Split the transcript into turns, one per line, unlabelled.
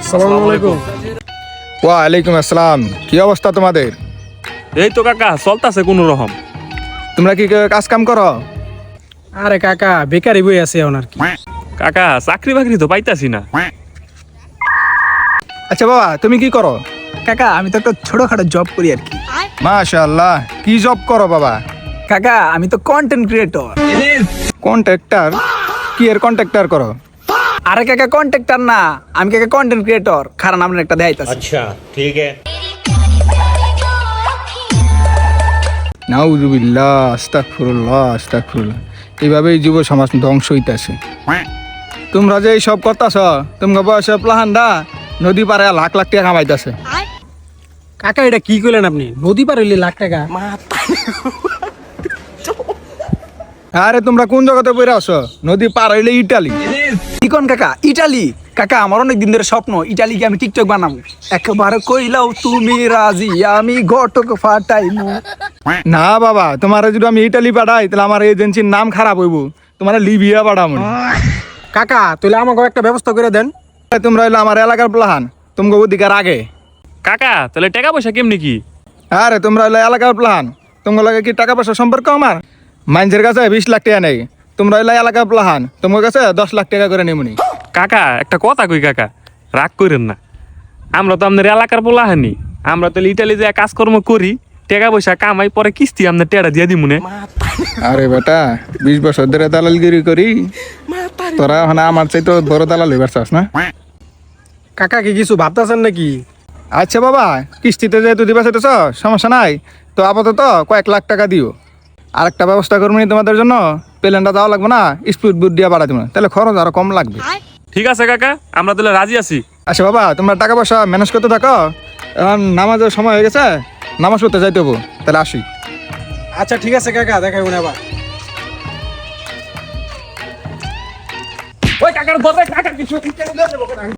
আসসালামু আলাইকুম।
ওয়ালাইকুম আসসালাম। কি অবস্থা তোমাদের?
এই তো কাকা চলতেছে কোন রকম।
তোমরা কি কাজ কাম করো?
আরে কাকা বেকারই বই আছে এখন আর কি।
কাকা চাকরি বাকরি তো পাইতাছি না।
আচ্ছা বাবা, তুমি কি করো?
কাকা আমি তো একটা ছোটখাটো জব করি আর কি।
মাশাআল্লাহ, কি জব করো বাবা?
কাকা আমি তো কন্টেন্ট ক্রিয়েটর।
কন্ট্রাক্টর? কি এর কন্ট্রাক্টর করো?
আরে কাকা কন্ট্রাক্টর না, আমি কাকা কন্টেন্ট ক্রিয়েটর। খারাপ আমরা একটা দেখাইতাছি।
अच्छा ठीक है।
নাউজুবিল্লাহ, আস্তাগফিরুল্লাহ, আস্তাগফিরুল্লাহ। এইভাবেই যুব সমাজ ধ্বংস হইতাছে। তোমরা যে সব করতাছ, তোমরা বয়সে প্লাহান্ডা নদী পারে লাখ লাখ টাকা কামাইতাছে।
কাকা এটা কি করলেন আপনি? নদী পার হইলে লাখ টাকা?
আরে তোমরা কোন জগতে পড়ে আছো? নদী পার হইলে ইটালি।
কি কোন কাকা? ইটালি? কাকা আমার অনেক দিন ধরে স্বপ্ন ইটালি গিয়ে আমি টিকটক বানাবো। একবার কইলাও তুমি রাজি, আমি ঘটক ফাটাইমু।
না বাবা, তোমার যদি আমি ইটালি পাঠাই তাহলে আমার এজেন্সির নাম খারাপ হইব। তোমার লিবিয়া পাঠাবো।
কাকা তাহলে আমাকে একটা ব্যবস্থা করে দেন।
তোমরা হইলো আমার এলাকার প্লাহান, তোমাকে অধিকার আগে।
কাকা তাহলে টাকা পয়সা কেমনি কি?
আরে তোমরা হইলো এলাকার প্লাহান, তোমার লাগে কি টাকা পয়সা সম্পর্ক আমার? মানুষের কাছে 20 লাখ টাকা নেই, তোমরা হইলো এলাকার প্লাহান, তোমার কাছে 10 লাখ টাকা করে নেমুনি।
কাকা একটা কথা কই কাকা, রাগ করেন না। আমরা তো আপনার এলাকার পোলাহানি, আমরা তো ইটালি যে কাজকর্ম করি, টাকা পয়সা কামাই, পরে কিস্তি আপনার টেড়া দিয়ে দিব মনে।
আরে বেটা, 20 বছর ধরে দালালগিরি করি, তোরা এখন আমার চাইতে বড় দালাল হইবার চাস না?
কাকা কি কিছু ভাবতেছেন নাকি?
আচ্ছা বাবা, কিস্তিতে যেহেতু দিবা চাইতেছ, সমস্যা নাই। তো আপাতত কয়েক লাখ টাকা দিও। আর একটা ব্যবস্থা করবো নি তোমাদের জন্য, প্লেনটা যাওয়া লাগবে না, স্পিড বুট দিয়ে বাড়াতে না, তাহলে খরচ আরো কম লাগবে।
ঠিক আছে কাকা, আমরা তাহলে রাজি আছি।
আচ্ছা বাবা, তোমরা টাকা পয়সা ম্যানেজ করতে থাকো। এখন নামাজের সময় হয়ে গেছে, নামাজ পড়তে যাইতে হবো, তাহলে আসি।
আচ্ছা ঠিক আছে কাকা, দেখাইব না আবার।
ওই কাকার কথা, কাকা কিছু